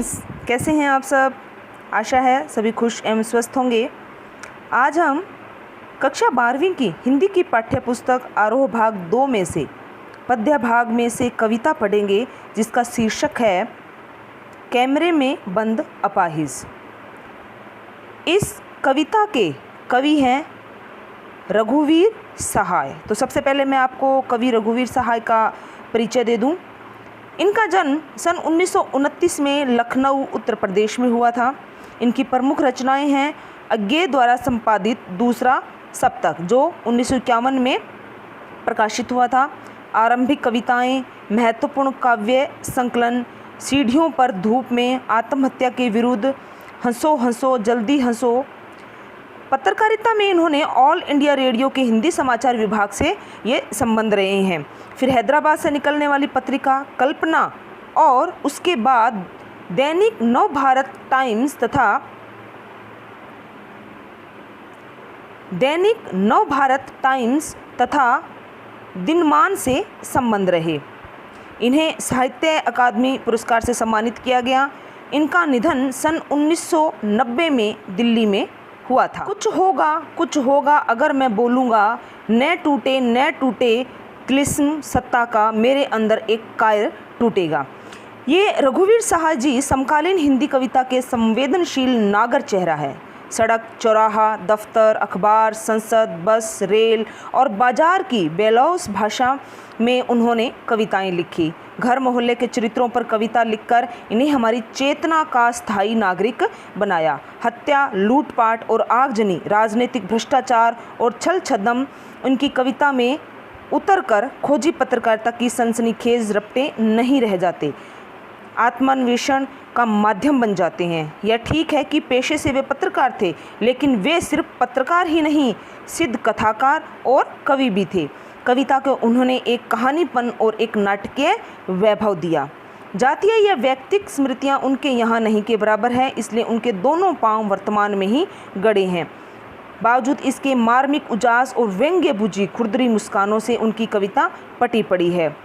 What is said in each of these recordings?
Friends, कैसे हैं आप सब। आशा है सभी खुश एवं स्वस्थ होंगे। आज हम कक्षा 12वीं की हिंदी की पाठ्य पुस्तक आरोह भाग 2 में से पद्य भाग में से कविता पढ़ेंगे, जिसका शीर्षक है कैमरे में बंद अपाहिज। इस कविता के कवि हैं रघुवीर सहाय। तो सबसे पहले मैं आपको कवि रघुवीर सहाय का परिचय दे दूं। इनका जन्म सन 1929 में लखनऊ उत्तर प्रदेश में हुआ था। इनकी प्रमुख रचनाएं हैं अज्ञे द्वारा संपादित दूसरा सप्तक, जो 1951 में प्रकाशित हुआ था, आरंभिक कविताएं, महत्वपूर्ण काव्य संकलन, सीढ़ियों पर धूप में, आत्महत्या के विरुद्ध, हंसो हंसो जल्दी हंसो। पत्रकारिता में इन्होंने ऑल इंडिया रेडियो के हिंदी समाचार विभाग से ये संबंध रहे हैं। फिर हैदराबाद से निकलने वाली पत्रिका कल्पना और उसके बाद दैनिक नवभारत टाइम्स तथा दिनमान से संबंध रहे। इन्हें साहित्य अकादमी पुरस्कार से सम्मानित किया गया। इनका निधन सन 1990 में दिल्ली में हुआ था। कुछ होगा अगर मैं बोलूँगा, न टूटे तिलिस्म सत्ता का, मेरे अंदर एक कायर टूटेगा। ये रघुवीर सहाय जी समकालीन हिंदी कविता के संवेदनशील नागर चेहरा है। सड़क, चौराहा, दफ्तर, अखबार, संसद, बस, रेल और बाजार की बेलौस भाषा में उन्होंने कविताएं लिखी। घर मोहल्ले के चरित्रों पर कविता लिखकर इन्हें हमारी चेतना का स्थायी नागरिक बनाया। हत्या, लूटपाट और आगजनी, राजनीतिक भ्रष्टाचार और छल छद्म उनकी कविता में उतरकर खोजी पत्रकारिता की सनसनीखेज रपटे नहीं रह जाते, आत्मान्वेषण का माध्यम बन जाते हैं। यह ठीक है कि पेशे से वे पत्रकार थे, लेकिन वे सिर्फ पत्रकार ही नहीं, सिद्ध कथाकार और कवि भी थे। कविता को उन्होंने एक कहानीपन और एक नाटकीय वैभव दिया। जातीय या व्यक्तिगत स्मृतियाँ उनके यहाँ नहीं के बराबर है, इसलिए उनके दोनों पांव वर्तमान में ही गड़े हैं। बावजूद इसके मार्मिक उजास और व्यंग्य बुझी खुरदरी मुस्कानों से उनकी कविता पटी पड़ी है।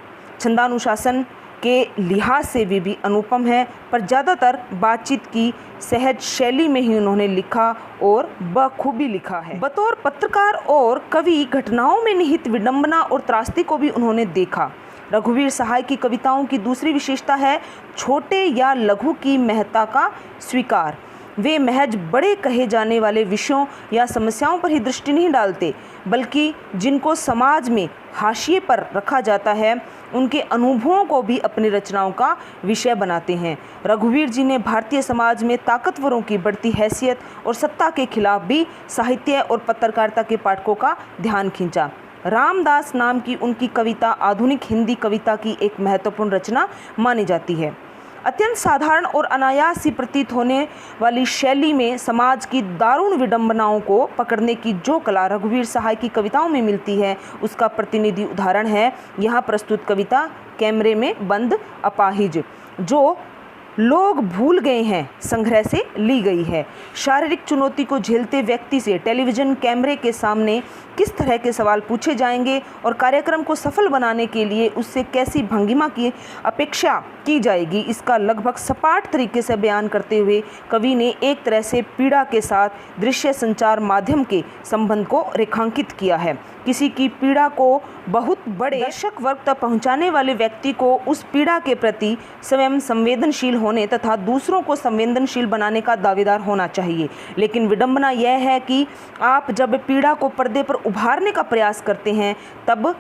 छंदानुशासन के लिहाज से वे भी अनुपम है, पर ज़्यादातर बातचीत की सहज शैली में ही उन्होंने लिखा और बखूबी लिखा है। बतौर पत्रकार और कवि घटनाओं में निहित विडंबना और त्रासदी को भी उन्होंने देखा। रघुवीर सहाय की कविताओं की दूसरी विशेषता है छोटे या लघु की महत्ता का स्वीकार। वे महज बड़े कहे जाने वाले विषयों या समस्याओं पर ही दृष्टि नहीं डालते, बल्कि जिनको समाज में हाशिए पर रखा जाता है, उनके अनुभवों को भी अपनी रचनाओं का विषय बनाते हैं। रघुवीर जी ने भारतीय समाज में ताकतवरों की बढ़ती हैसियत और सत्ता के खिलाफ भी साहित्य और पत्रकारिता के पाठकों का ध्यान खींचा। रामदास नाम की उनकी कविता आधुनिक हिंदी कविता की एक महत्वपूर्ण रचना मानी जाती है। अत्यंत साधारण और अनायास सी प्रतीत होने वाली शैली में समाज की दारुण विडंबनाओं को पकड़ने की जो कला रघुवीर सहाय की कविताओं में मिलती है, उसका प्रतिनिधि उदाहरण है यहाँ प्रस्तुत कविता कैमरे में बंद अपाहिज, जो लोग भूल गए हैं, संग्रह से ली गई है। शारीरिक चुनौती को झेलते व्यक्ति से टेलीविज़न कैमरे के सामने किस तरह के सवाल पूछे जाएंगे और कार्यक्रम को सफल बनाने के लिए उससे कैसी भंगिमा की अपेक्षा की जाएगी, इसका लगभग सपाट तरीके से बयान करते हुए कवि ने एक तरह से पीड़ा के साथ दृश्य संचार माध्यम के संबंध को रेखांकित किया है। किसी की पीड़ा को बहुत बड़े दर्शक वर्ग तक पहुंचाने वाले व्यक्ति को उस पीड़ा के प्रति स्वयं संवेदनशील होने तथा दूसरों को संवेदनशील बनाने का दावेदार होना चाहिए। लेकिन विडंबना यह है कि आप जब पीड़ा को पर्दे पर उभारने का प्रयास करते हैं, तब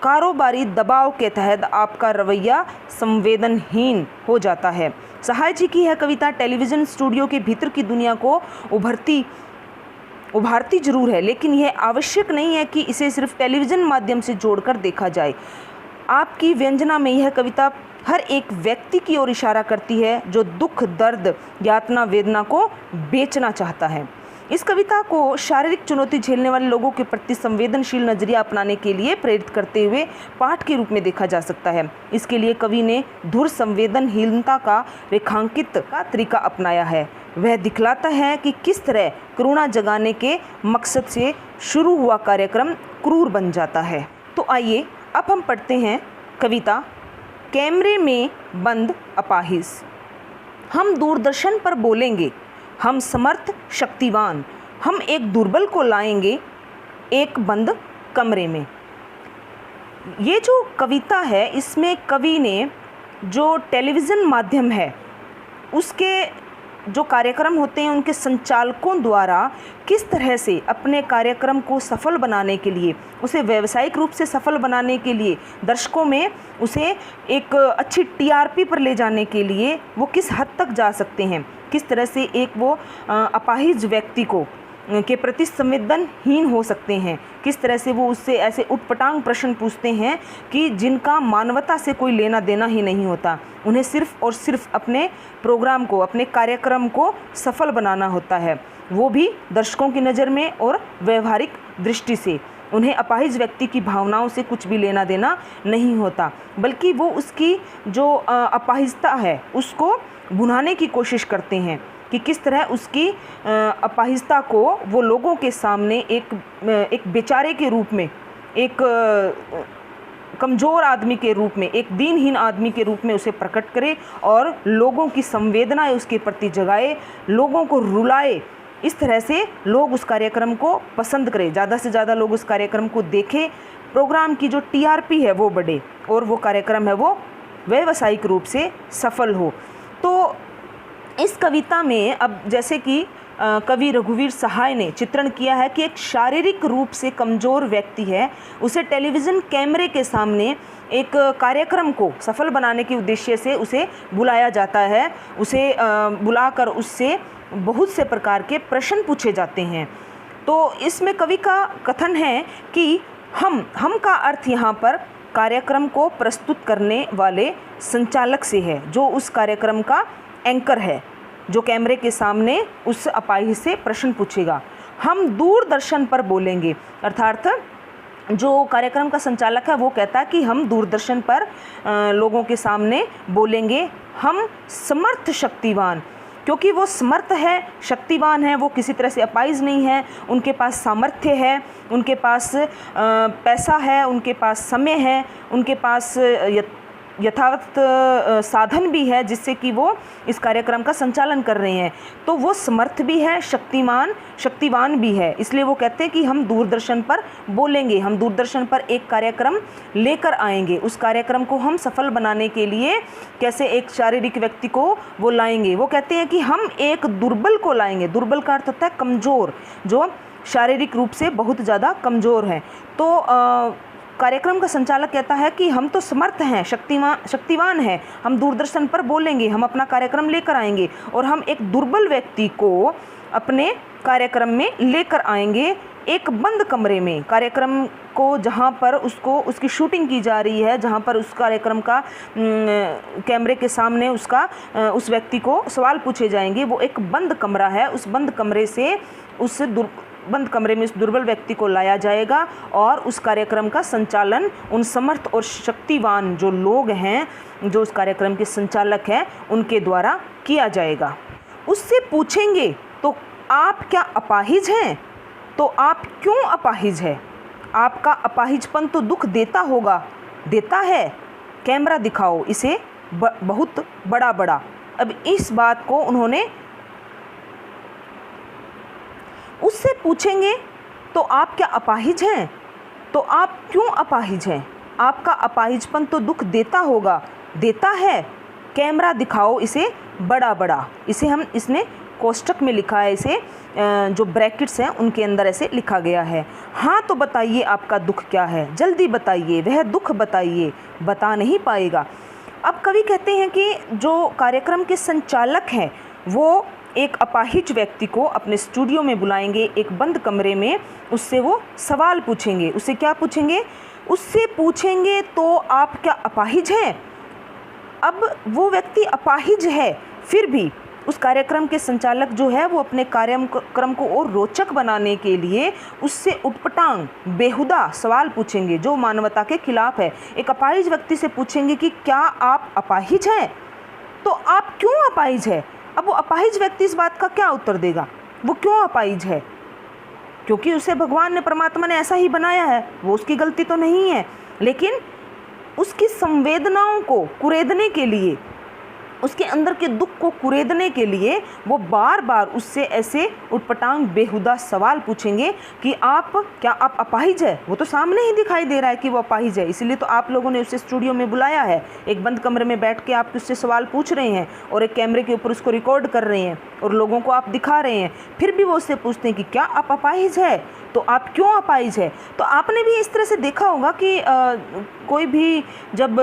कारोबारी दबाव के तहत आपका रवैया संवेदनहीन हो जाता है। सहाय जी की यह कविता टेलीविज़न स्टूडियो के भीतर की दुनिया को उभारती जरूर है, लेकिन यह आवश्यक नहीं है कि इसे सिर्फ टेलीविज़न माध्यम से जोड़कर देखा जाए। आपकी व्यंजना में यह कविता हर एक व्यक्ति की ओर इशारा करती है जो दुख, दर्द, यातना, वेदना को बेचना चाहता है। इस कविता को शारीरिक चुनौती झेलने वाले लोगों के प्रति संवेदनशील नजरिया अपनाने के लिए प्रेरित करते हुए पाठ के रूप में देखा जा सकता है। इसके लिए कवि ने धुर संवेदनहीनता का रेखांकित का तरीका अपनाया है। वह दिखलाता है कि किस तरह करुणा जगाने के मकसद से शुरू हुआ कार्यक्रम क्रूर बन जाता है। तो आइए अब हम पढ़ते हैं कविता कैमरे में बंद अपाहिज। हम दूरदर्शन पर बोलेंगे, हम समर्थ शक्तिवान, हम एक दुर्बल को लाएंगे एक बंद कमरे में। ये जो कविता है, इसमें कवि ने जो टेलीविज़न माध्यम है उसके जो कार्यक्रम होते हैं उनके संचालकों द्वारा किस तरह से अपने कार्यक्रम को सफल बनाने के लिए, उसे व्यावसायिक रूप से सफल बनाने के लिए, दर्शकों में उसे एक अच्छी टीआरपी पर ले जाने के लिए वो किस हद तक जा सकते हैं, किस तरह से एक वो अपाहिज व्यक्ति को के प्रति संवेदनहीन हो सकते हैं, किस तरह से वो उससे ऐसे उटपटांग प्रश्न पूछते हैं कि जिनका मानवता से कोई लेना देना ही नहीं होता। उन्हें सिर्फ और सिर्फ अपने प्रोग्राम को, अपने कार्यक्रम को सफल बनाना होता है, वो भी दर्शकों की नज़र में और व्यवहारिक दृष्टि से। उन्हें अपाहिज व्यक्ति की भावनाओं से कुछ भी लेना देना नहीं होता, बल्कि वो उसकी जो अपाहिजता है उसको भुनाने की कोशिश करते हैं कि किस तरह उसकी अपाहिजता को वो लोगों के सामने एक बेचारे के रूप में, एक कमज़ोर आदमी के रूप में, एक दीनहीन आदमी के रूप में उसे प्रकट करे और लोगों की संवेदनाएं उसके प्रति जगाए, लोगों को रुलाए। इस तरह से लोग उस कार्यक्रम को पसंद करें, ज़्यादा से ज़्यादा लोग उस कार्यक्रम को देखें, प्रोग्राम की जो टीआरपी है वो बढ़े और वो कार्यक्रम है वो व्यावसायिक रूप से सफल हो। तो इस कविता में अब जैसे कि कवि रघुवीर सहाय ने चित्रण किया है कि एक शारीरिक रूप से कमज़ोर व्यक्ति है, उसे टेलीविज़न कैमरे के सामने एक कार्यक्रम को सफल बनाने के उद्देश्य से उसे बुलाया जाता है, उसे बुलाकर उससे बहुत से प्रकार के प्रश्न पूछे जाते हैं। तो इसमें कवि का कथन है कि हम का अर्थ यहाँ पर कार्यक्रम को प्रस्तुत करने वाले संचालक से है, जो उस कार्यक्रम का एंकर है, जो कैमरे के सामने उस अपाहिज से प्रश्न पूछेगा। हम दूरदर्शन पर बोलेंगे, अर्थात जो कार्यक्रम का संचालक है वो कहता है कि हम दूरदर्शन पर लोगों के सामने बोलेंगे, हम समर्थ शक्तिवान, क्योंकि वो समर्थ है, शक्तिवान है, वो किसी तरह से अपाहिज नहीं है, उनके पास सामर्थ्य है, उनके पास पैसा है, उनके पास समय है, उनके पास यथावत साधन भी है जिससे कि वो इस कार्यक्रम का संचालन कर रहे हैं। तो वो समर्थ भी है, शक्तिवान भी है, इसलिए वो कहते हैं कि हम दूरदर्शन पर बोलेंगे, हम दूरदर्शन पर एक कार्यक्रम लेकर आएंगे, उस कार्यक्रम को हम सफल बनाने के लिए कैसे एक शारीरिक व्यक्ति को वो लाएंगे। वो कहते हैं कि हम एक दुर्बल को लाएंगे, दुर्बल का अर्थ होता है कमज़ोर, जो शारीरिक रूप से बहुत ज़्यादा कमज़ोर है। तो कार्यक्रम का संचालक कहता है कि हम तो समर्थ हैं, शक्तिवान हैं, हम दूरदर्शन पर बोलेंगे, हम अपना कार्यक्रम लेकर आएंगे और हम एक दुर्बल व्यक्ति को अपने कार्यक्रम में लेकर आएंगे एक बंद कमरे में। कार्यक्रम को जहां पर उसकी शूटिंग की जा रही है, जहां पर उस कार्यक्रम का कैमरे के सामने उस व्यक्ति को सवाल पूछे जाएंगे, वो एक बंद कमरा है। उस बंद कमरे से बंद कमरे में इस दुर्बल व्यक्ति को लाया जाएगा और उस कार्यक्रम का संचालन उन समर्थ और शक्तिवान जो लोग हैं, जो उस कार्यक्रम के संचालक हैं, उनके द्वारा किया जाएगा। उससे पूछेंगे तो आप क्या अपाहिज हैं? तो आप क्यों अपाहिज है? आपका अपाहिजपन तो दुख देता होगा, देता है, कैमरा दिखाओ इसे बहुत बड़ा बड़ा। अब इस बात को उन्होंने उससे पूछेंगे तो आप क्या अपाहिज हैं? तो आप क्यों अपाहिज हैं? आपका अपाहिजपन तो दुख देता होगा, देता है, कैमरा दिखाओ इसे बड़ा बड़ा। इसे हम इसमें कोष्टक में लिखा है, इसे जो ब्रैकेट्स हैं उनके अंदर ऐसे लिखा गया है। हाँ तो बताइए आपका दुख क्या है, जल्दी बताइए, वह दुख बताइए, बता नहीं पाएगा। अब कवि कहते हैं कि जो कार्यक्रम के संचालक हैं वो एक अपाहिज व्यक्ति को अपने स्टूडियो में बुलाएंगे एक बंद कमरे में, उससे वो सवाल पूछेंगे। उससे क्या पूछेंगे? उससे पूछेंगे तो आप क्या अपाहिज हैं? अब वो व्यक्ति अपाहिज है, फिर भी उस कार्यक्रम के संचालक जो है वो अपने कार्यक्रम को और रोचक बनाने के लिए उससे उटपटांग बेहुदा सवाल पूछेंगे जो मानवता के खिलाफ है। एक अपाहिज व्यक्ति से पूछेंगे कि क्या आप अपाहिज हैं? तो आप क्यों अपाहिज है? अब वो अपाहिज व्यक्ति इस बात का क्या उत्तर देगा? वो क्यों अपाहिज है? क्योंकि उसे भगवान ने, परमात्मा ने ऐसा ही बनाया है, वो उसकी गलती तो नहीं है, लेकिन उसकी संवेदनाओं को कुरेदने के लिए उसके अंदर के दुख को कुरेदने के लिए वो बार बार उससे ऐसे उटपटांग बेहुदा सवाल पूछेंगे कि क्या आप अपाहिज है। वो तो सामने ही दिखाई दे रहा है कि वो अपाहिज है, इसीलिए तो आप लोगों ने उसे स्टूडियो में बुलाया है। एक बंद कमरे में बैठ के आप उससे सवाल पूछ रहे हैं और एक कैमरे के ऊपर उसको रिकॉर्ड कर रहे हैं और लोगों को आप दिखा रहे हैं, फिर भी वो उससे पूछते हैं कि क्या आप अपाहिज है, तो आप क्यों अपाहिज है। तो आपने भी इस तरह से देखा होगा कि कोई भी जब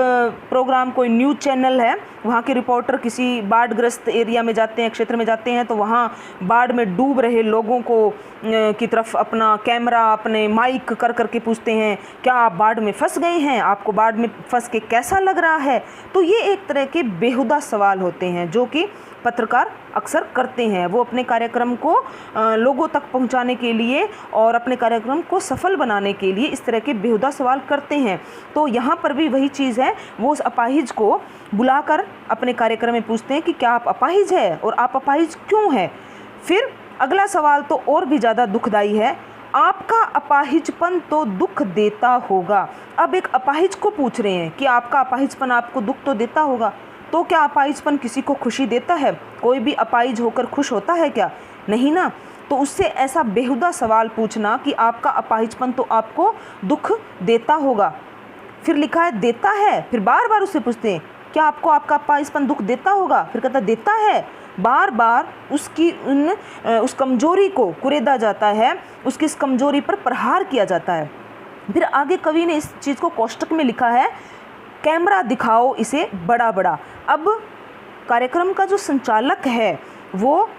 प्रोग्राम, कोई न्यूज़ चैनल है, वहाँ के रिपोर्टर किसी बाढ़ग्रस्त एरिया में जाते हैं, क्षेत्र में जाते हैं, तो वहाँ बाढ़ में डूब रहे लोगों को की तरफ अपना कैमरा, अपने माइक कर करके पूछते हैं, क्या आप बाढ़ में फंस गए हैं, आपको बाढ़ में फंस के कैसा लग रहा है। तो ये एक तरह के बेहुदा सवाल होते हैं जो कि पत्रकार अक्सर करते हैं। वो अपने कार्यक्रम को लोगों तक पहुंचाने के लिए और अपने कार्यक्रम को सफल बनाने के लिए इस तरह के बेहुदा सवाल करते हैं। तो यहाँ पर भी वही चीज़ है, वो उस अपाहिज को बुलाकर अपने कार्यक्रम में पूछते हैं कि क्या आप अपाहिज है और आप अपाहिज क्यों है। फिर अगला सवाल तो और भी ज़्यादा दुखदाई है, आपका अपाहिजपन तो दुख देता होगा। अब एक अपाहिज को पूछ रहे हैं कि आपका अपाहिजपन आपको दुख तो देता होगा। तो क्या अपाहिजपन किसी को खुशी देता है? कोई भी अपाहिज होकर खुश होता है क्या? नहीं ना। तो उससे ऐसा बेहुदा सवाल पूछना कि आपका अपाहिजपन तो आपको दुख देता होगा। फिर लिखा है देता है, फिर बार बार उससे पूछते हैं क्या आपको आपका अपाहिजपन दुख देता होगा, फिर कहता देता है। बार बार उसकी उस कमजोरी को कुरेदा जाता है, उसकी इस कमजोरी पर प्रहार किया जाता है। फिर आगे कवि ने इस चीज़ को कोष्टक में लिखा है, कैमरा दिखाओ इसे बड़ा बड़ा। अब कार्यक्रम का जो संचालक है वो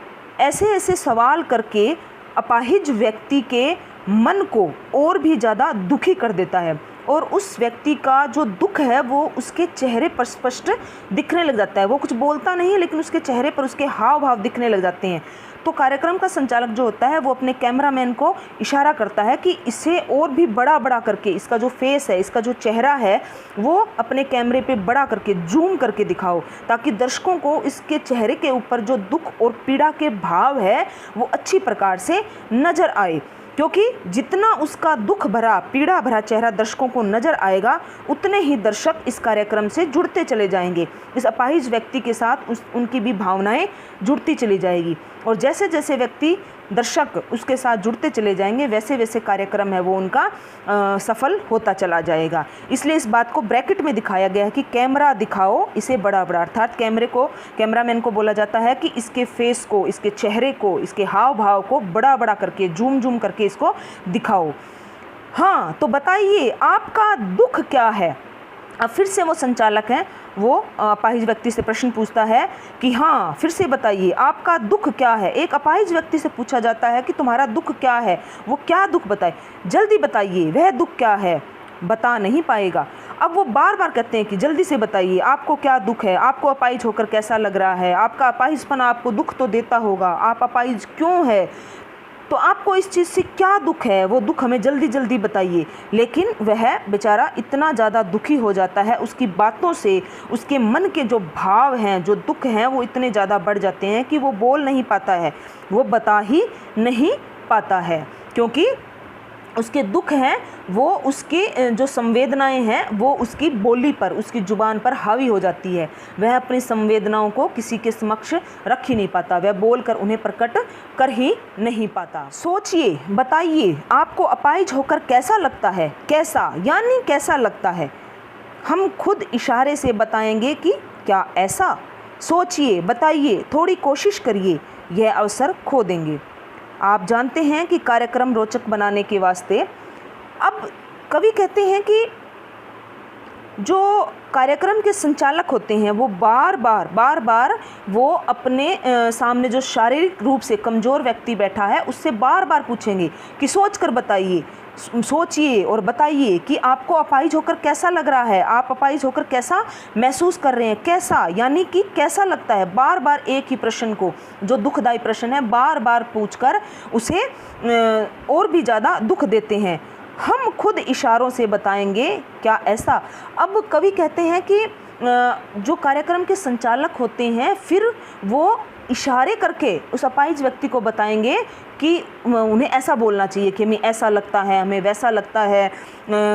ऐसे ऐसे सवाल करके अपाहिज व्यक्ति के मन को और भी ज़्यादा दुखी कर देता है और उस व्यक्ति का जो दुख है वो उसके चेहरे पर स्पष्ट दिखने लग जाता है। वो कुछ बोलता नहीं है लेकिन उसके चेहरे पर उसके हाव भाव दिखने लग जाते हैं। तो कार्यक्रम का संचालक जो होता है वो अपने कैमरामैन को इशारा करता है कि इसे और भी बड़ा बड़ा करके, इसका जो फेस है, इसका जो चेहरा है, वो अपने कैमरे पे बड़ा करके जूम करके दिखाओ, ताकि दर्शकों को इसके चेहरे के ऊपर जो दुख और पीड़ा के भाव है वो अच्छी प्रकार से नज़र आए। क्योंकि जितना उसका दुख भरा, पीड़ा भरा चेहरा दर्शकों को नज़र आएगा, उतने ही दर्शक इस कार्यक्रम से जुड़ते चले जाएंगे। इस अपाहिज व्यक्ति के साथ उनकी भी भावनाएं जुड़ती चली जाएगी और जैसे जैसे व्यक्ति, दर्शक उसके साथ जुड़ते चले जाएंगे, वैसे वैसे कार्यक्रम है वो उनका सफल होता चला जाएगा। इसलिए इस बात को ब्रैकेट में दिखाया गया है कि कैमरा दिखाओ इसे बड़ा बड़ा, अर्थात कैमरामैन को बोला जाता है कि इसके फेस को, इसके चेहरे को, इसके हाव भाव को बड़ा बड़ा करके, जूम जूम करके इसको दिखाओ। हाँ, तो बताइए आपका दुख क्या है। अब फिर से वो संचालक हैं, वो अपाहिज व्यक्ति से प्रश्न पूछता है कि हाँ, फिर से बताइए आपका दुख क्या है। एक अपाहिज व्यक्ति से पूछा जाता है कि तुम्हारा दुख क्या है, वो क्या दुख बताए, जल्दी बताइए वह दुख क्या है। बता नहीं पाएगा। अब वो बार बार कहते हैं कि जल्दी से बताइए आपको क्या दुख है, आपको अपाहिज होकर कैसा लग रहा है, आपका अपाहिजपन आपको दुख तो देता होगा, आप अपाहिज क्यों है, तो आपको इस चीज़ से क्या दुख है, वो दुख हमें जल्दी जल्दी बताइए। लेकिन वह बेचारा इतना ज़्यादा दुखी हो जाता है, उसकी बातों से उसके मन के जो भाव हैं, जो दुख हैं, वो इतने ज़्यादा बढ़ जाते हैं कि वो बोल नहीं पाता है, वो बता ही नहीं पाता है। क्योंकि उसके दुख हैं वो उसकी जो संवेदनाएं हैं वो उसकी बोली पर, उसकी ज़ुबान पर हावी हो जाती है। वह अपनी संवेदनाओं को किसी के समक्ष रख ही नहीं पाता, वह बोलकर उन्हें प्रकट कर ही नहीं पाता। सोचिए, बताइए आपको अपाहिज होकर कैसा लगता है। कैसा यानी कैसा लगता है, हम खुद इशारे से बताएंगे कि क्या ऐसा। सोचिए, बताइए, थोड़ी कोशिश करिए, यह अवसर खो देंगे। आप जानते हैं कि कार्यक्रम रोचक बनाने के वास्ते अब कवि कहते हैं कि जो कार्यक्रम के संचालक होते हैं वो बार बार वो अपने सामने जो शारीरिक रूप से कमज़ोर व्यक्ति बैठा है उससे बार बार पूछेंगे कि सोच कर बताइए, सोचिए और बताइए कि आपको अपाहिज होकर कैसा लग रहा है, आप अपाहिज होकर कैसा महसूस कर रहे हैं। कैसा यानी कि कैसा लगता है। बार बार एक ही प्रश्न को, जो दुखदायी प्रश्न है, बार बार पूछकर उसे और भी ज़्यादा दुख देते हैं। हम खुद इशारों से बताएंगे क्या ऐसा। अब कवि कहते हैं कि जो कार्यक्रम के संचालक होते हैं फिर वो इशारे करके उस अपाहिज व्यक्ति को बताएंगे कि उन्हें ऐसा बोलना चाहिए कि हमें ऐसा लगता है, हमें वैसा लगता है,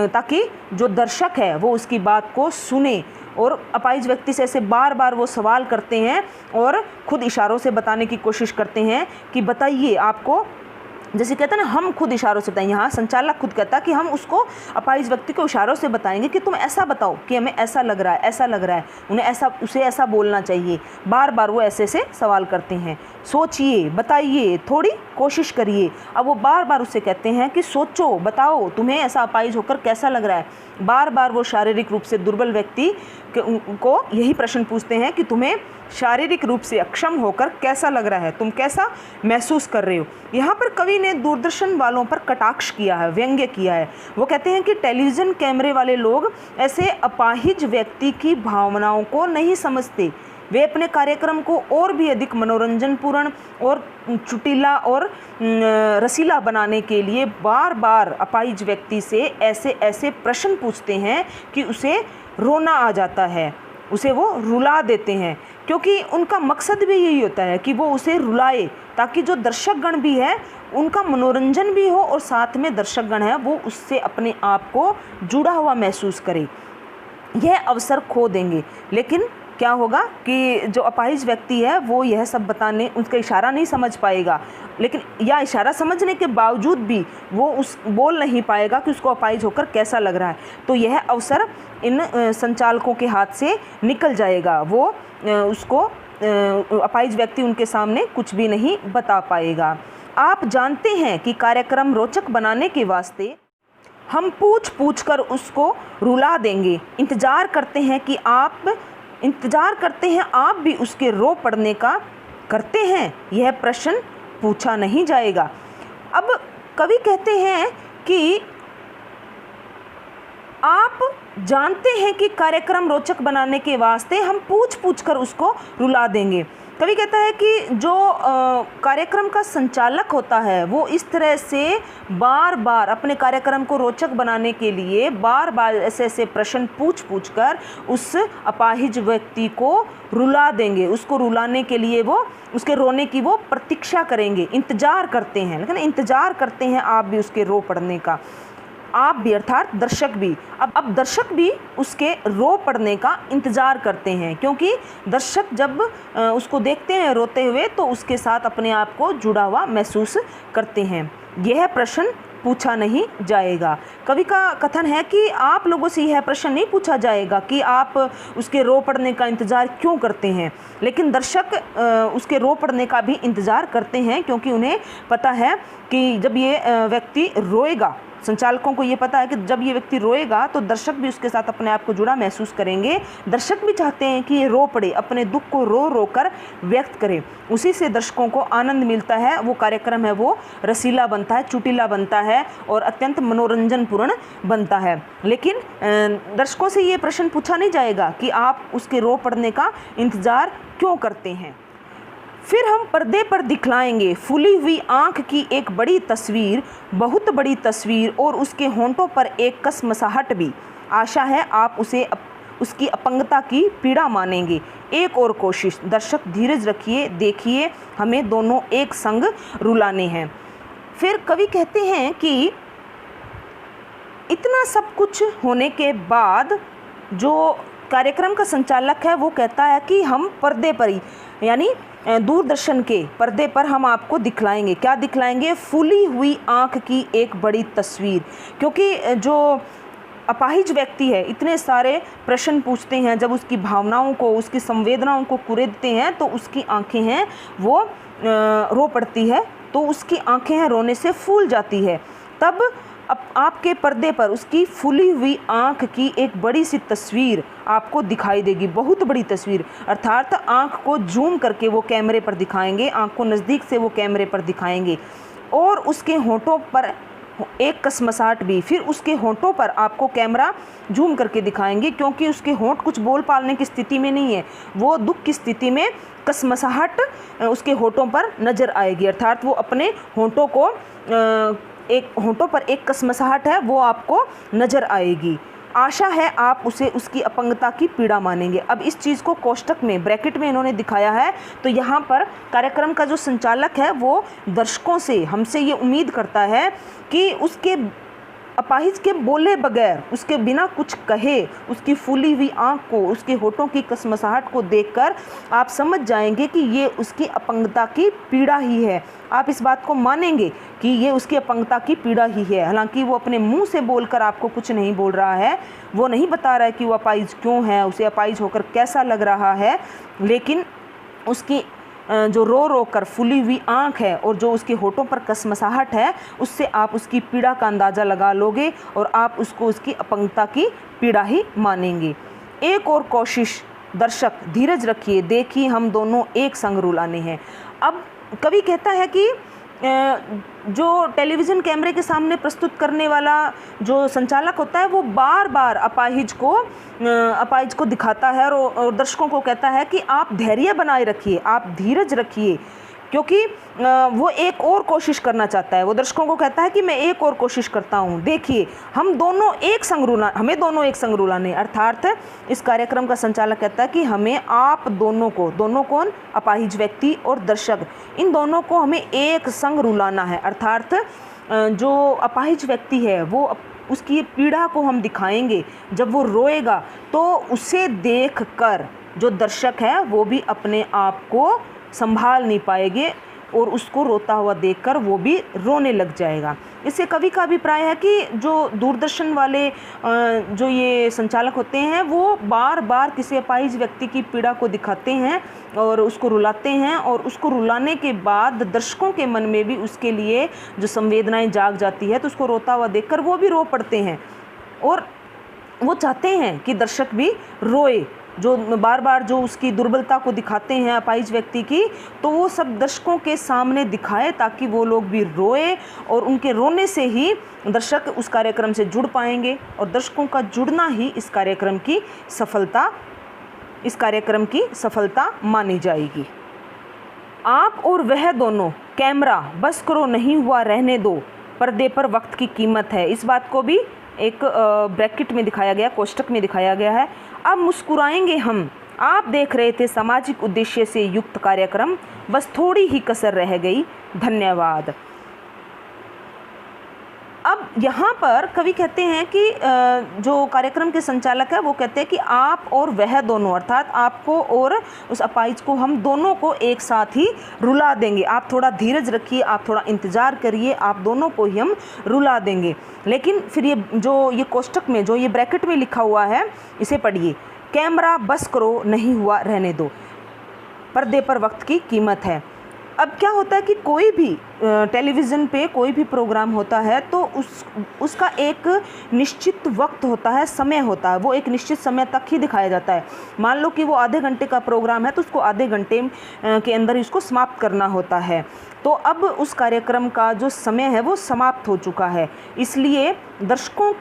ताकि जो दर्शक है वो उसकी बात को सुने और अपाहिज व्यक्ति से ऐसे बार बार वो सवाल करते हैं और खुद इशारों से बताने की कोशिश करते हैं कि बताइए आपको, जैसे कहते हैं ना हम खुद इशारों से बताएंगे, यहाँ संचालक खुद कहता है कि हम उसको अपाहिज व्यक्ति को इशारों से बताएंगे कि तुम ऐसा बताओ कि हमें ऐसा लग रहा है, ऐसा लग रहा है, उसे ऐसा बोलना चाहिए। बार बार वो ऐसे से सवाल करते हैं, सोचिए, बताइए, थोड़ी कोशिश करिए। अब वो बार बार उससे कहते हैं कि सोचो, बताओ तुम्हें ऐसा अपाहिज होकर कैसा लग रहा है। बार बार वो शारीरिक रूप से दुर्बल व्यक्ति को यही प्रश्न पूछते हैं कि तुम्हें शारीरिक रूप से अक्षम होकर कैसा लग रहा है, तुम कैसा महसूस कर रहे हो। यहाँ पर कवि ने दूरदर्शन वालों पर कटाक्ष किया है, व्यंग्य किया है। वो कहते हैं कि टेलीविज़न कैमरे वाले लोग ऐसे अपाहिज व्यक्ति की भावनाओं को नहीं समझते। वे अपने कार्यक्रम को और भी अधिक मनोरंजनपूर्ण और चुटीला और रसीला बनाने के लिए बार बार अपाहिज व्यक्ति से ऐसे ऐसे प्रश्न पूछते हैं कि उसे रोना आ जाता है, उसे वो रुला देते हैं, क्योंकि उनका मकसद भी यही होता है कि वो उसे रुलाए, ताकि जो दर्शकगण भी है उनका मनोरंजन भी हो और साथ में दर्शकगण है वो उससे अपने आप को जुड़ा हुआ महसूस करे। यह अवसर खो देंगे, लेकिन क्या होगा कि जो अपाहिज व्यक्ति है वो यह सब बताने, उसका इशारा नहीं समझ पाएगा, लेकिन या इशारा समझने के बावजूद भी वो बोल नहीं पाएगा कि उसको अपाहिज होकर कैसा लग रहा है। तो यह अवसर इन संचालकों के हाथ से निकल जाएगा, वो उसको अपाहिज व्यक्ति उनके सामने कुछ भी नहीं बता पाएगा। आप जानते हैं कि कार्यक्रम रोचक बनाने के वास्ते हम पूछ पूछ कर उसको रुला देंगे। इंतज़ार करते हैं आप भी उसके रो पड़ने का करते हैं, यह प्रश्न पूछा नहीं जाएगा। अब कवि कहते हैं कि आप जानते हैं कि कार्यक्रम रोचक बनाने के वास्ते हम पूछ पूछ कर उसको रुला देंगे। कवि कहता है कि जो कार्यक्रम का संचालक होता है वो इस तरह से बार बार अपने कार्यक्रम को रोचक बनाने के लिए बार बार ऐसे ऐसे प्रश्न पूछ पूछ कर उस अपाहिज व्यक्ति को रुला देंगे। उसको रुलाने के लिए वो उसके रोने की वो प्रतीक्षा करेंगे, इंतज़ार करते हैं। लेकिन इंतज़ार करते हैं आप भी उसके रो पड़ने का, आप भी अर्थात दर्शक भी। अब दर्शक भी उसके रो पड़ने का इंतज़ार करते हैं, क्योंकि दर्शक जब उसको देखते हैं रोते हुए तो उसके साथ अपने आप को जुड़ा हुआ महसूस करते हैं। यह प्रश्न पूछा नहीं जाएगा। कवि का कथन है कि आप लोगों से यह प्रश्न नहीं पूछा जाएगा कि आप उसके रो पड़ने का इंतज़ार क्यों करते हैं, लेकिन दर्शक उसके रो पड़ने का भी इंतज़ार करते हैं, क्योंकि उन्हें पता है कि जब ये व्यक्ति रोएगा, संचालकों को ये पता है कि जब ये व्यक्ति रोएगा तो दर्शक भी उसके साथ अपने आप को जुड़ा महसूस करेंगे। दर्शक भी चाहते हैं कि ये रो पड़े, अपने दुख को रो रो कर व्यक्त करे, उसी से दर्शकों को आनंद मिलता है। वो कार्यक्रम है वो रसीला बनता है, चुटीला बनता है और अत्यंत मनोरंजनपूर्ण बनता है। लेकिन दर्शकों से ये प्रश्न पूछा नहीं जाएगा कि आप उसके रो पड़ने का इंतज़ार क्यों करते हैं। फिर हम पर्दे पर दिखलाएंगे फूली हुई आँख की एक बड़ी तस्वीर, बहुत बड़ी तस्वीर, और उसके होंठों पर एक कसमसाहट भी। आशा है आप उसे उसकी अपंगता की पीड़ा मानेंगे। एक और कोशिश, दर्शक धीरज रखिए, देखिए, हमें दोनों एक संग रुलाने हैं। फिर कवि कहते हैं कि इतना सब कुछ होने के बाद जो कार्यक्रम का संचालक है वो कहता है कि हम पर्दे पर ही, यानी दूरदर्शन के पर्दे पर हम आपको दिखलाएंगे। क्या दिखलाएंगे? फूली हुई आँख की एक बड़ी तस्वीर। क्योंकि जो अपाहिज व्यक्ति है इतने सारे प्रश्न पूछते हैं, जब उसकी भावनाओं को, उसकी संवेदनाओं को कुरेदते हैं तो उसकी आँखें हैं वो रो पड़ती है, तो उसकी आँखें हैं रोने से फूल जाती है। तब अब आपके पर्दे पर उसकी फूली हुई आँख की एक बड़ी सी तस्वीर आपको दिखाई देगी, बहुत बड़ी तस्वीर। अर्थात आँख को जूम करके वो कैमरे पर दिखाएंगे, आँख को नज़दीक से वो कैमरे पर दिखाएंगे, और उसके होंठों पर एक कसमसाहट भी। फिर उसके होंठों पर आपको कैमरा जूम करके दिखाएंगे, क्योंकि उसके होंठ कुछ बोल पालने की स्थिति में नहीं है, वो दुख की स्थिति में कसमसाहट उसके होंठों पर नज़र आएगी। अर्थात वो अपने होंठों को होंठों पर एक कसमसाहट है वो आपको नज़र आएगी। आशा है आप उसे उसकी अपंगता की पीड़ा मानेंगे। अब इस चीज़ को कोष्टक में ब्रैकेट में इन्होंने दिखाया है, तो यहाँ पर कार्यक्रम का जो संचालक है वो दर्शकों से, हमसे ये उम्मीद करता है कि उसके अपाहिज के बोले बगैर, उसके बिना कुछ कहे, उसकी फूली हुई आँख को, उसके होठों की कसमसाहट को देखकर आप समझ जाएंगे कि ये उसकी अपंगता की पीड़ा ही है। आप इस बात को मानेंगे कि ये उसकी अपंगता की पीड़ा ही है। हालांकि वो अपने मुंह से बोलकर आपको कुछ नहीं बोल रहा है, वो नहीं बता रहा है कि वो अपाहिज क्यों है, उसे अपाहिज होकर कैसा लग रहा है, लेकिन उसकी जो रो रो कर फूली हुई आँख है और जो उसके होठों पर कसमसाहट है, उससे आप उसकी पीड़ा का अंदाज़ा लगा लोगे और आप उसको उसकी अपंगता की पीड़ा ही मानेंगे। एक और कोशिश दर्शक, धीरज रखिए, देखिए हम दोनों एक संग रुलाने हैं। अब कवि कहता है कि जो टेलीविज़न कैमरे के सामने प्रस्तुत करने वाला जो संचालक होता है, वो बार बार अपाहिज को दिखाता है और दर्शकों को कहता है कि आप धैर्य बनाए रखिए, आप धीरज रखिए, क्योंकि वो एक और कोशिश करना चाहता है। वो दर्शकों को कहता है कि मैं एक और कोशिश करता हूँ, देखिए हमें दोनों एक संग रुलाने। अर्थात इस कार्यक्रम का संचालक कहता है कि हमें आप दोनों को, दोनों कौन, अपाहिज व्यक्ति और दर्शक, इन दोनों को हमें एक संग रुलाना है। अर्थात जो अपाहिज व्यक्ति है वो उसकी पीड़ा को हम दिखाएंगे। जब वो रोएगा तो उसे देखकर जो दर्शक है वो भी अपने आप को संभाल नहीं पाएंगे और उसको रोता हुआ देखकर वो भी रोने लग जाएगा। इससे कवि का अभिप्राय है कि जो दूरदर्शन वाले जो ये संचालक होते हैं, वो बार बार किसी अपाहिज व्यक्ति की पीड़ा को दिखाते हैं और उसको रुलाते हैं, और उसको रुलाने के बाद दर्शकों के मन में भी उसके लिए जो संवेदनाएं जाग जाती है, तो उसको रोता हुआ देखकर वो भी रो पड़ते हैं और वो चाहते हैं कि दर्शक भी रोए। जो बार बार जो उसकी दुर्बलता को दिखाते हैं अपाहिज व्यक्ति की, तो वो सब दर्शकों के सामने दिखाए ताकि वो लोग भी रोए, और उनके रोने से ही दर्शक उस कार्यक्रम से जुड़ पाएंगे और दर्शकों का जुड़ना ही इस कार्यक्रम की सफलता मानी जाएगी। आप और वह दोनों, कैमरा बस करो नहीं हुआ रहने दो, पर्दे पर वक्त की कीमत है। इस बात को भी एक ब्रैकेट में दिखाया गया, कोष्टक में दिखाया गया है। अब मुस्कुराएंगे हम, आप देख रहे थे सामाजिक उद्देश्य से युक्त कार्यक्रम, बस थोड़ी ही कसर रह गई, धन्यवाद। अब यहाँ पर कवि कहते हैं कि जो कार्यक्रम के संचालक है वो कहते हैं कि आप और वह दोनों, अर्थात आपको और उस अपाहिज को, हम दोनों को एक साथ ही रुला देंगे। आप थोड़ा धीरज रखिए, आप थोड़ा इंतज़ार करिए, आप दोनों को ही हम रुला देंगे। लेकिन फिर ये कोष्टक में, जो ये ब्रैकेट में लिखा हुआ है, इसे पढ़िए। कैमरा बस करो नहीं हुआ रहने दो, पर्दे पर वक्त की कीमत है। अब क्या होता है कि कोई भी टेलीविज़न पे कोई भी प्रोग्राम होता है तो उसका एक निश्चित वक्त होता है, समय होता है, वो एक निश्चित समय तक ही दिखाया जाता है। मान लो कि वो आधे घंटे का प्रोग्राम है तो उसको आधे घंटे के अंदर ही उसको समाप्त करना होता है। तो अब उस कार्यक्रम का जो समय है वो समाप्त हो चुका है, इसलिए दर्शकों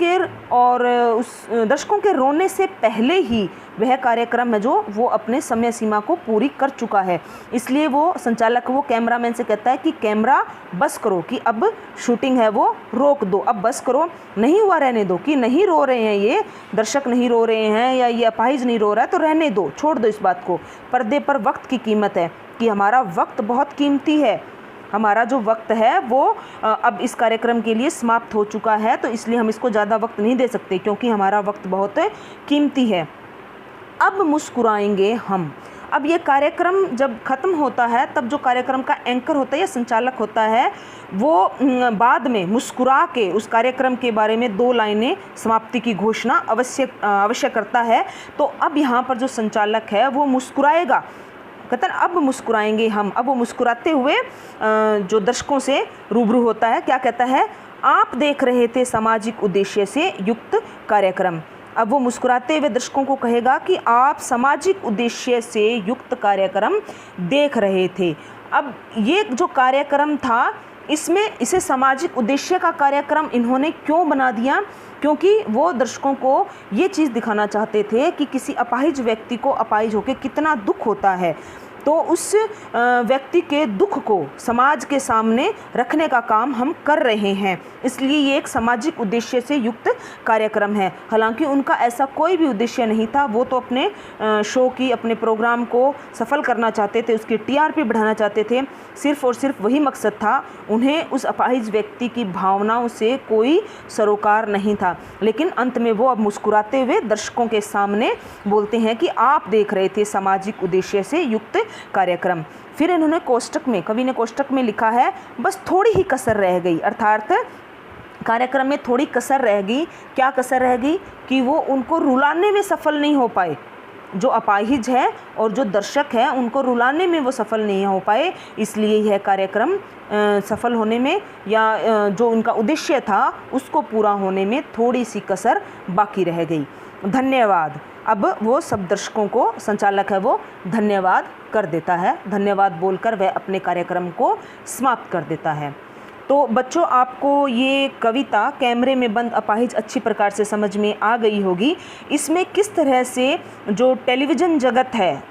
के रोने से पहले ही वह कार्यक्रम है जो वो अपने समय सीमा को पूरी कर चुका है। इसलिए वो संचालक वो कैमरामैन से कहता है कि कैमरा बस करो, कि अब शूटिंग है वो रोक दो, अब बस करो, नहीं हुआ रहने दो, कि नहीं रो रहे हैं ये दर्शक, नहीं रो रहे हैं या ये अपाहिज नहीं रो रहा है तो रहने दो, छोड़ दो इस बात को। पर्दे पर वक्त की कीमत है, कि हमारा वक्त बहुत कीमती है, हमारा जो वक्त है वो अब इस कार्यक्रम के लिए समाप्त हो चुका है, तो इसलिए हम इसको ज़्यादा वक्त नहीं दे सकते क्योंकि हमारा वक्त बहुत कीमती है। अब मुस्कुराएंगे हम। अब ये कार्यक्रम जब ख़त्म होता है तब जो कार्यक्रम का एंकर होता है या संचालक होता है वो बाद में मुस्कुरा के उस कार्यक्रम के बारे में 2 लाइनें समाप्ति की घोषणा अवश्य करता है। तो अब यहाँ पर जो संचालक है वो मुस्कुराएगा, कहते हैं अब मुस्कुराएंगे हम। अब वो मुस्कुराते हुए जो दर्शकों से रूबरू होता है, क्या कहता है, आप देख रहे थे सामाजिक उद्देश्य से युक्त कार्यक्रम। अब वो मुस्कुराते हुए दर्शकों को कहेगा कि आप सामाजिक उद्देश्य से युक्त कार्यक्रम देख रहे थे। अब ये जो कार्यक्रम था इसे सामाजिक उद्देश्य का कार्यक्रम इन्होंने क्यों बना दिया, क्योंकि वो दर्शकों को ये चीज़ दिखाना चाहते थे कि किसी अपाहिज व्यक्ति को अपाहिज होकर कितना दुख होता है। तो उस व्यक्ति के दुख को समाज के सामने रखने का काम हम कर रहे हैं। इसलिए ये एक सामाजिक उद्देश्य से युक्त कार्यक्रम है। हालांकि उनका ऐसा कोई भी उद्देश्य नहीं था, वो तो अपने शो की, अपने प्रोग्राम को सफल करना चाहते थे, उसकी टीआरपी बढ़ाना चाहते थे। सिर्फ और सिर्फ वही मकसद था। उन्हें उस अपाहिज व्यक्ति की भावनाओं से कोई सरोकार नहीं था। लेकिन अंत में वो अब मुस्कुराते हुए दर्शकों के सामने बोलते हैं कि आप देख रहे थे सामाजिक उद्देश्य से युक्त कार्यक्रम। फिर इन्होंने कोष्टक में, कवि ने कोष्टक में लिखा है, बस थोड़ी ही कसर रह गई, अर्थात कार्यक्रम में थोड़ी कसर रह गई। क्या कसर रह गई? कि वो उनको रुलाने में सफल नहीं हो पाए। जो अपाहिज है और जो दर्शक है उनको रुलाने में वो सफल नहीं हो पाए। इसलिए यह कार्यक्रम सफल होने में या जो उनका उद्देश्य था उसको पूरा होने में थोड़ी सी कसर बाकी रह गई। धन्यवाद। अब वो सब दर्शकों को, संचालक है वो धन्यवाद कर देता है। धन्यवाद बोलकर वह अपने कार्यक्रम को समाप्त कर देता है। तो बच्चों, आपको ये कविता कैमरे में बंद अपाहिज अच्छी प्रकार से समझ में आ गई होगी। इसमें किस तरह से जो टेलीविज़न जगत है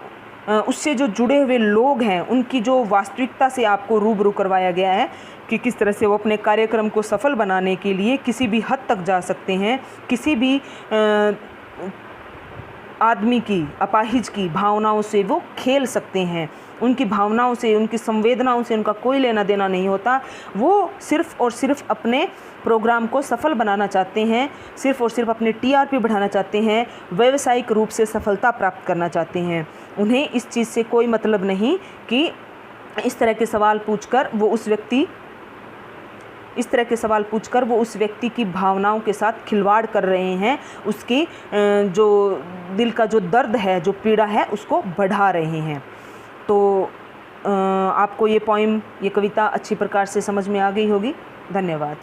उससे जो जुड़े हुए लोग हैं उनकी जो वास्तविकता से आपको रूबरू करवाया गया है कि किस तरह से वो अपने कार्यक्रम को सफल बनाने के लिए किसी भी हद तक जा सकते हैं, किसी भी आदमी की, अपाहिज की भावनाओं से वो खेल सकते हैं। उनकी भावनाओं से, उनकी संवेदनाओं से उनका कोई लेना देना नहीं होता। वो सिर्फ़ और सिर्फ अपने प्रोग्राम को सफल बनाना चाहते हैं, सिर्फ़ और सिर्फ अपने टीआरपी बढ़ाना चाहते हैं, व्यावसायिक रूप से सफलता प्राप्त करना चाहते हैं। उन्हें इस चीज़ से कोई मतलब नहीं कि इस तरह के सवाल पूछकर वो उस व्यक्ति की भावनाओं के साथ खिलवाड़ कर रहे हैं, उसकी जो दिल का जो दर्द है, जो पीड़ा है, उसको बढ़ा रहे हैं। तो आपको ये पोइम, ये कविता अच्छी प्रकार से समझ में आ गई होगी। धन्यवाद।